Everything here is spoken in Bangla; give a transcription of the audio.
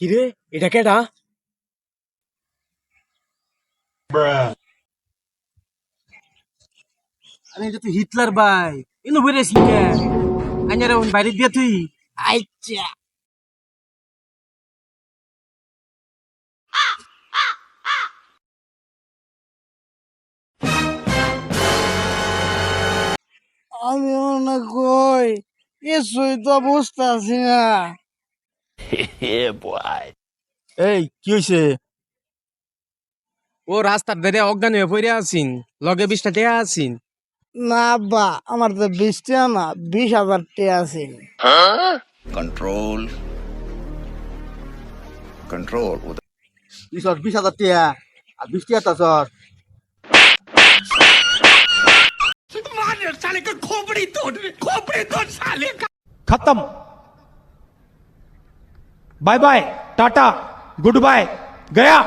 কিরে এটা কেডা? আরে এটা তো হিটলার ভাই। ইনো বইরে শিখে আইনারে বাইরে দিয়া তুই। আচ্ছা আমি অনেক কই কিছুই তো বুঝতেছি না। এই কি হইছে? ও রাস্তার ধারে অজ্ঞান হয়ে পড়ে আছিন, লগে 20টা টিয়া আছিন। না আব্বা, আমার তো 20 টাকা না 20,000 টাকা আছে। कंट्रोल कंट्रोल তুই সর 20,000 টাকা আর 20 টাকা তো সর। खत्म। Bye bye, tata, good bye, गया।